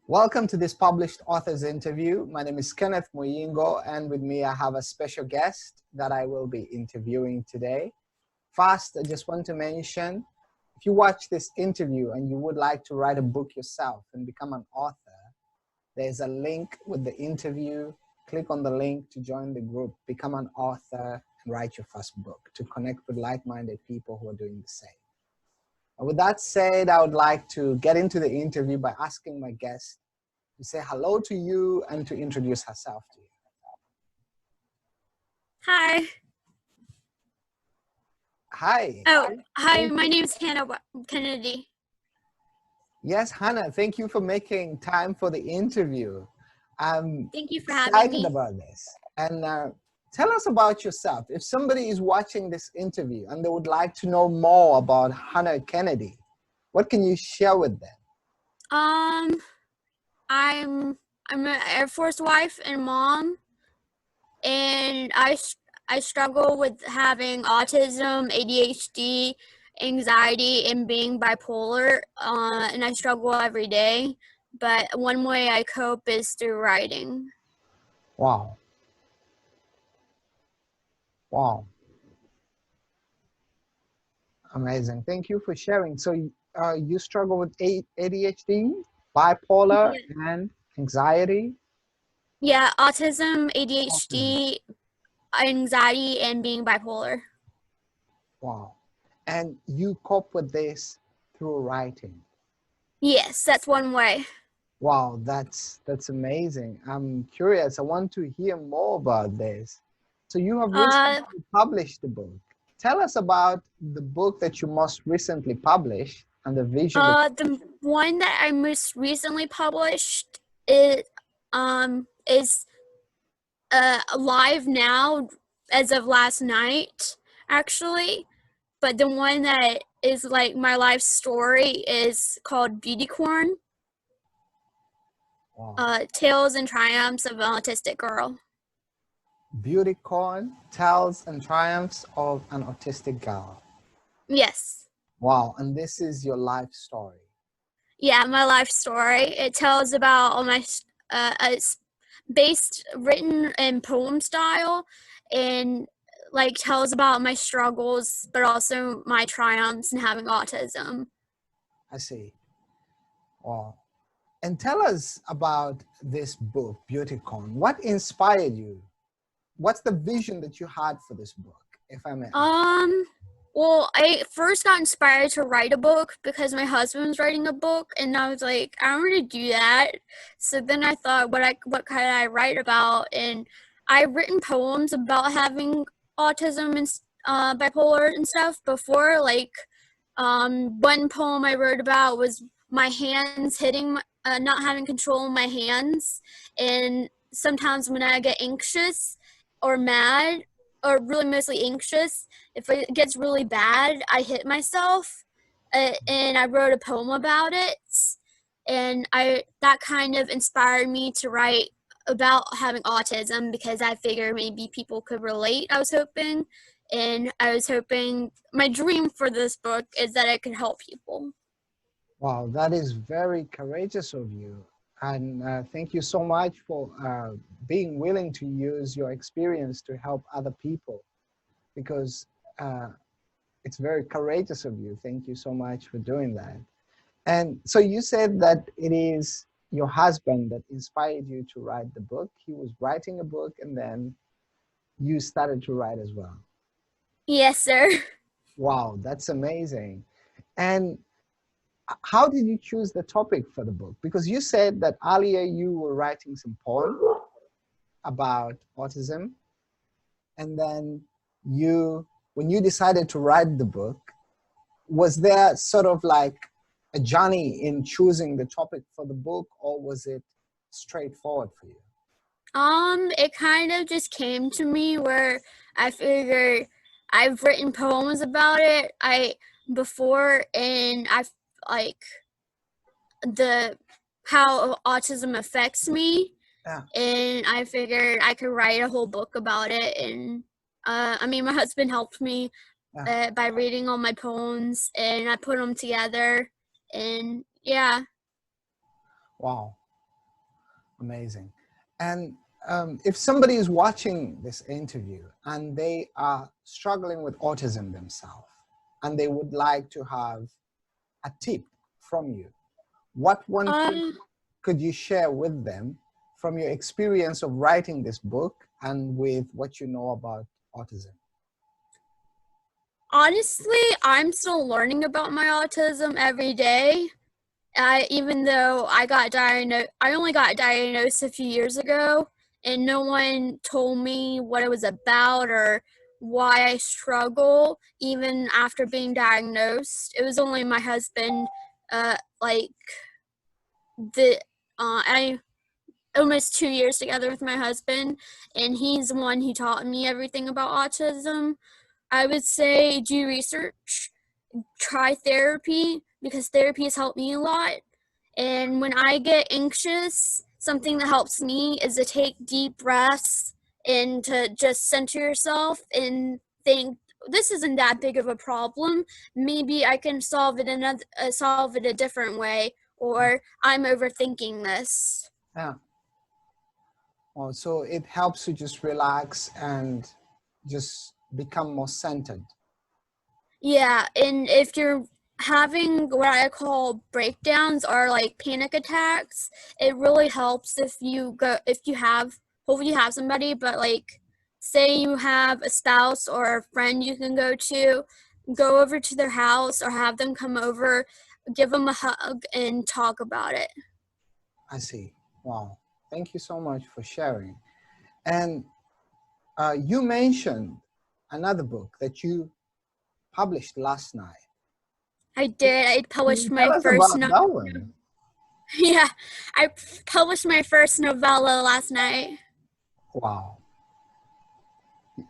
Welcome to this published author's interview. My name is Kenneth Muyingo, and with me I have a special guest that I will be interviewing today. First, I just want to mention, if you watch this interview and you would like to write a book yourself and become an author, there's a link with the interview. Click on the link to join the group, become an author, and write your first book to connect with like-minded people who are doing the same. And with that said, I would like to get into the interview by asking my guest to say hello to you and to introduce herself to you. Hi. Hi. Hi, my name is Hannah Kennedy. Yes, Hannah, thank you for making time for the interview. I'm Thank you for having excited me. about this. And tell us about yourself. If somebody is watching this interview and they would like to know more about Hannah Kennedy, what can you share with them? I'm an Air Force wife and mom, and I struggle with having autism, ADHD, anxiety, and being bipolar, and I struggle every day. But one way I cope is through writing. Wow. Wow. Amazing. Thank you for sharing. So you struggle with ADHD, bipolar, and anxiety? Yeah, autism, ADHD, anxiety, and being bipolar. Wow. And you cope with this through writing? Yes, that's one way. Wow, that's amazing. I'm curious. I want to hear more about this. So you have recently published a book. Tell us about the book that you most recently published and the vision. The one that I most recently published is live now as of last night, actually. But the one that is like my life story is called Beautycorn. Wow. Tales and Triumphs of an Autistic Girl. Beautycorn, Tales and Triumphs of an Autistic Girl. Yes. Wow, and this is your life story. Yeah, my life story. It tells about all my, it's written in poem style, and like tells about my struggles, but also my triumphs in having autism. I see. Wow. And tell us about this book, Beautycorn. What inspired you? What's the vision that you had for this book, if I may ask? Well, I first got inspired to write a book because my husband was writing a book, and I was like, I want to do that. So then I thought, what could I write about? And I've written poems about having autism and bipolar and stuff before. Like, one poem I wrote about was my hands hitting, not having control of my hands, and sometimes when I get anxious or mad, or really mostly anxious, if it gets really bad, I hit myself, and I wrote a poem about it, and that kind of inspired me to write about having autism because I figured maybe people could relate, I was hoping, and I was hoping, my dream for this book is that it could help people. Wow, that is very courageous of you. And thank you so much for being willing to use your experience to help other people, because it's very courageous of you. Thank you so much for doing that. And so you said that it is your husband that inspired you to write the book. He was writing a book and then you started to write as well. Yes, sir. Wow, that's amazing. And how did you choose the topic for the book? Because you said that earlier you were writing some poems about autism, and then when you decided to write the book, was there sort of like a journey in choosing the topic for the book, or was it straightforward for you? It kind of just came to me where I figured I've written poems about it before, and I've like how autism affects me. Yeah. And I figured I could write a whole book about it, and I mean, my husband helped me by reading all my poems, and I put them together, and yeah. Wow. Amazing. And if somebody is watching this interview and they are struggling with autism themselves and they would like to have a tip from you, what one tip Um, could you share with them from your experience of writing this book and with what you know about autism? Honestly, I'm still learning about my autism every day. Even though I only got diagnosed a few years ago, and no one told me what it was about or why I struggle. Even after being diagnosed, it was only my husband. Like the I almost 2 years together with my husband, and he's the one who taught me everything about autism. I would say do research, try therapy, because therapy has helped me a lot. And when I get anxious, something that helps me is to take deep breaths and to just center yourself and think, this isn't that big of a problem. Maybe I can solve it a different way, or I'm overthinking this. Yeah. Oh, so it helps you just relax and just become more centered. Yeah, and if you're having what I call breakdowns or like panic attacks, it really helps if you have hopefully you have somebody, but like say you have a spouse or a friend you can go over to their house or have them come over, give them a hug and talk about it. I see. Wow. Thank you so much for sharing. And you mentioned another book that you published last night. I did. I Can published you my tell us first about that one? yeah, I published my first novella last night. Wow.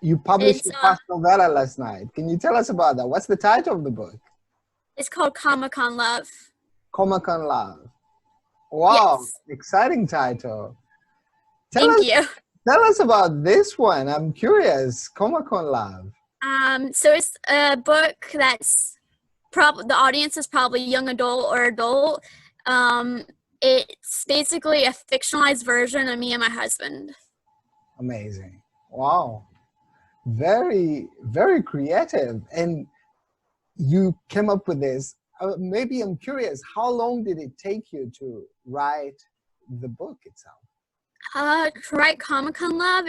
You published It's your first novella last night. Can you tell us about that? What's the title of the book? It's called Comic-Con Love. Comic Con Love. Wow, Yes. exciting title. Tell Thank us, you. tell us about this one. I'm curious. Comic Con Love. So it's a book that's probably the audience is probably young adult or adult. Um, it's basically a fictionalized version of me and my husband. Amazing. Wow. Very, very creative. And you came up with this. Maybe I'm curious, how long did it take you to write the book itself? To write Comic-Con Love,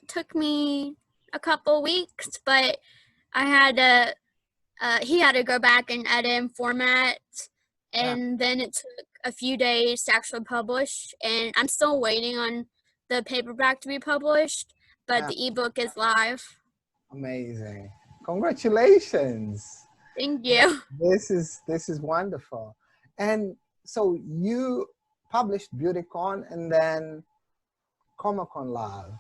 took me a couple weeks, but I had to he had to go back and edit and format, Yeah, and then it took a few days to actually publish, and I'm still waiting on the paperback to be published, but yeah, the ebook is live. amazing. Congratulations. Thank you. This is wonderful. And so you published Beautycorn and then Comic Con Love.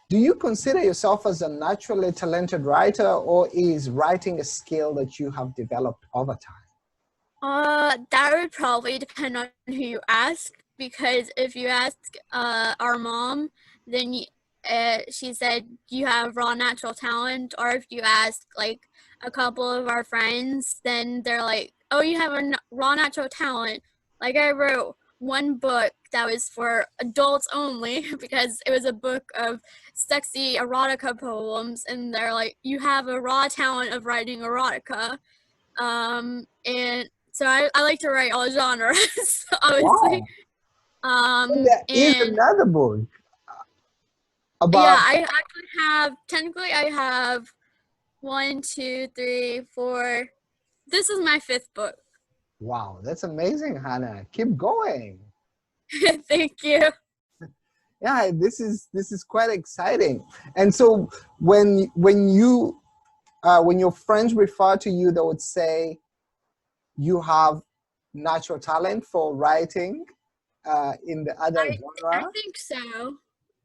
Do you consider yourself as a naturally talented writer, or is writing a skill that you have developed over time? That would probably depend on who you ask, because if you ask our mom, then she said you have raw natural talent, or if you ask like a couple of our friends, then they're like, oh, you have a raw natural talent. Like I wrote one book that was for adults only because it was a book of sexy erotica poems, and they're like, you have a raw talent of writing erotica. And so I like to write all genres, obviously. Wow. And there is And another book yeah, about, I actually technically I have one, two, three, four. This is my fifth book. wow, that's amazing, Hannah. Keep going. Thank you. Yeah, this is quite exciting. And so when your friends refer to you, they would say you have natural talent for writing in the other I genre. think so.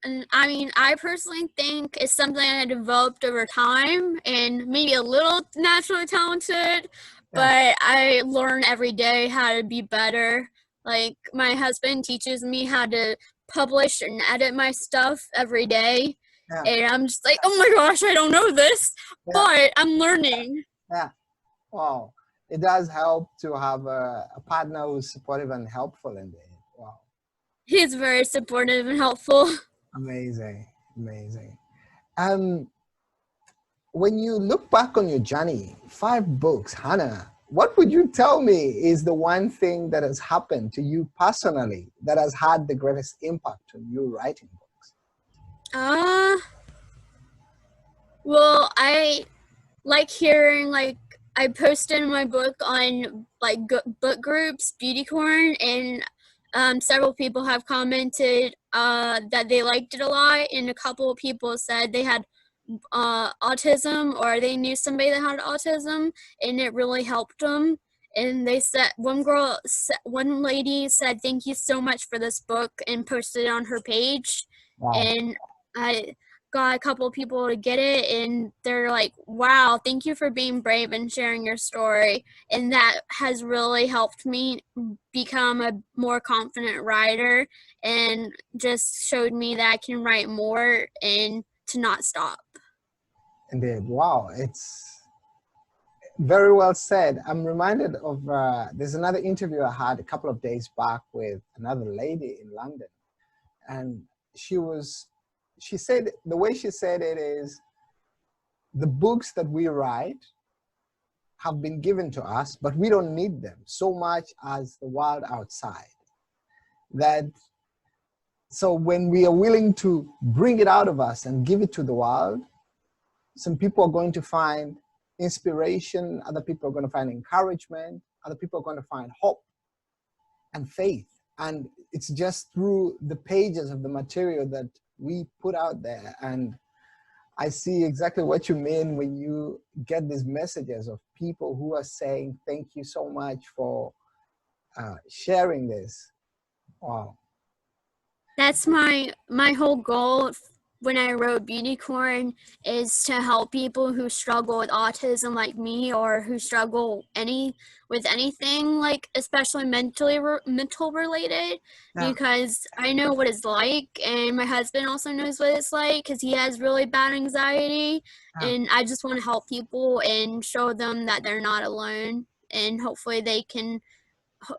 And I mean, I personally think it's something I developed over time and maybe a little naturally talented, Yeah, but I learn every day how to be better. Like, my husband teaches me how to publish and edit my stuff every day. yeah, And I'm just like, oh my gosh, I don't know this, yeah, but I'm learning. yeah. Wow. It does help to have a partner who's supportive and helpful in it. Wow. He's very supportive and helpful. Amazing, amazing. Um, when you look back on your journey, 5 books, Hannah, what would you tell me is the one thing that has happened to you personally that has had the greatest impact on you writing books? Well, I like hearing, like, I posted my book on like book groups, Beautycorn, and several people have commented that they liked it a lot, and a couple of people said they had autism, or they knew somebody that had autism, and it really helped them. And they said, one lady said, "Thank you so much for this book," and posted it on her page. Wow. And I got a couple of people to get it, and they're like, "Wow, thank you for being brave and sharing your story." And that has really helped me become a more confident writer, and just showed me that I can write more and to not stop. Indeed. Wow. It's very well said. I'm reminded of, there's another interview I had a couple of days back with another lady in London. And she said, the way she said it is, the books that we write have been given to us, but we don't need them so much as the world outside. That, so when we are willing to bring it out of us and give it to the world, some people are going to find inspiration, other people are going to find encouragement, other people are going to find hope and faith. And it's just through the pages of the material that we put out there. And I see exactly what you mean when you get these messages of people who are saying, "Thank you so much for sharing this." Wow. That's my whole goal when I wrote Beautycorn, is to help people who struggle with autism like me, or who struggle with anything, like especially mental related, Yeah. because I know what it's like, and my husband also knows what it's like because he has really bad anxiety, Yeah. and I just want to help people and show them that they're not alone, and hopefully they can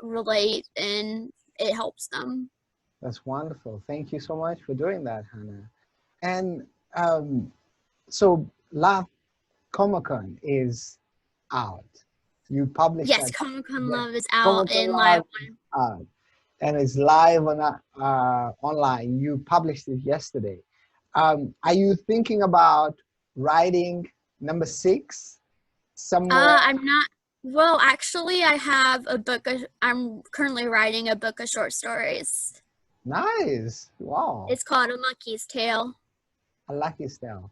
relate and it helps them. That's wonderful. Thank you so much for doing that, Hannah. And so Love Comic-Con is out. You published Yes, that. Comic Con Yeah. Love is out Comic-Con in live. Live is out and it's live on online. You published it yesterday. Are you thinking about writing number 6 somewhere? I'm not. Well, actually, I have a book. I'm currently writing a book of short stories. Nice. Wow. It's called A Monkey's Tale. A lucky style.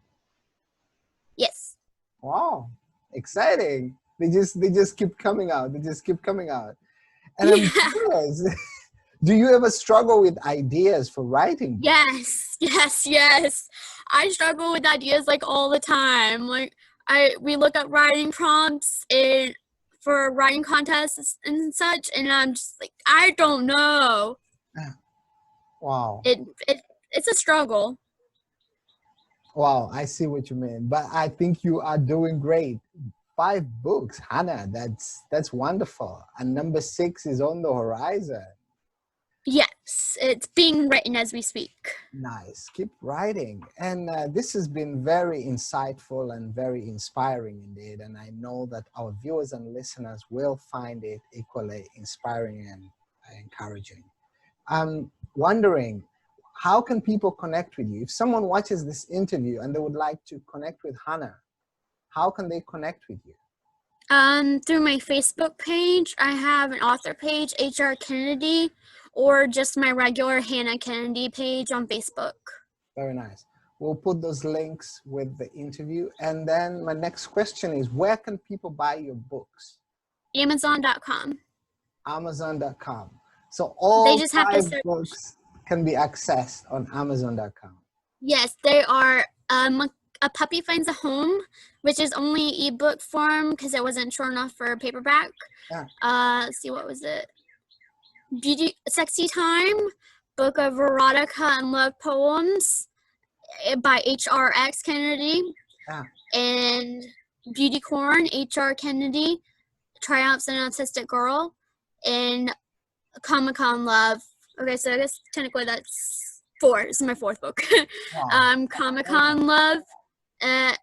Yes. Wow. Exciting. They just keep coming out. They just keep coming out. And I'm Yeah. curious, do you ever struggle with ideas for writing books? Yes. Yes. Yes. I struggle with ideas like all the time. Like we look up writing prompts and for writing contests and such, and I'm just like, I don't know. Wow. It's a struggle. Wow, I see what you mean. But I think you are doing great. 5 books, Hannah, that's wonderful. And number 6 is on the horizon. Yes, it's being written as we speak. Nice. Keep writing. And this has been very insightful and very inspiring indeed. And I know that our viewers and listeners will find it equally inspiring and encouraging. I'm wondering, how can people connect with you? If someone watches this interview and they would like to connect with Hannah, how can they connect with you? Through my Facebook page, I have an author page, HR Kennedy, or just my regular Hannah Kennedy page on Facebook. Very nice. We'll put those links with the interview. And then my next question is, where can people buy your books? Amazon.com. Amazon.com. So They all just have to 5 search. books can be accessed on Amazon.com. Yes, they are. A Puppy Finds a Home, which is only ebook form because it wasn't short enough for paperback. Yeah. Let's see, what was it? Sexy Time, book of erotica and love poems by H.R.X. Kennedy. Yeah. And Beautycorn, H.R. Kennedy, Triumphs an Autistic Girl, and Comic Con Love, Okay, so I guess technically that's 4. This is my 4th book. Wow. Comic-Con Love by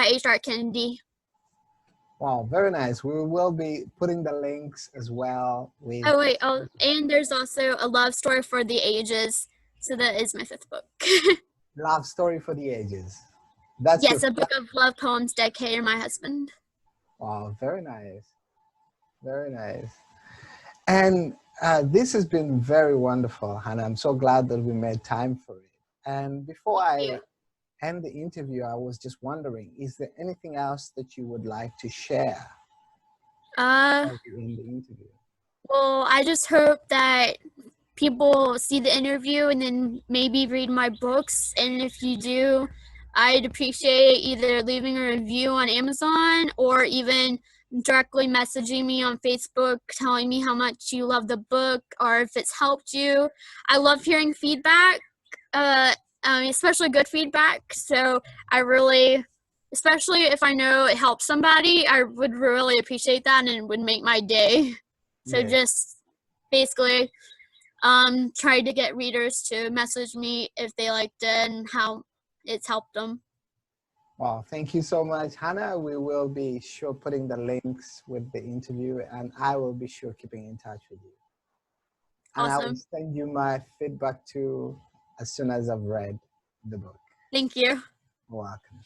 H.R. Kennedy. Wow, very nice. We will be putting the links as well with Oh wait, and there's also A Love Story for the Ages. So that is my 5th book. Love Story for the Ages. That's your Yes, a book of love poems dedicated to my husband. wow, very nice. Very nice. And this has been very wonderful, Hannah. I'm so glad that we made time for it. And before Thank I you. end the interview, I was just wondering, is there anything else that you would like to share Uh, as we end the interview? well, I just hope that people see the interview and then maybe read my books. And if you do, I'd appreciate either leaving a review on Amazon or even directly messaging me on Facebook telling me how much you love the book or if it's helped you. I love hearing feedback, especially good feedback. So I really, especially if I know it helps somebody, I would really appreciate that and it would make my day. So Yes. just basically try to get readers to message me if they liked it and how it's helped them. Wow, thank you so much, Hannah. We will be sure putting the links with the interview, and I will be sure keeping in touch with you. And I will Awesome. send you my feedback too as soon as I've read the book. Thank you. Welcome.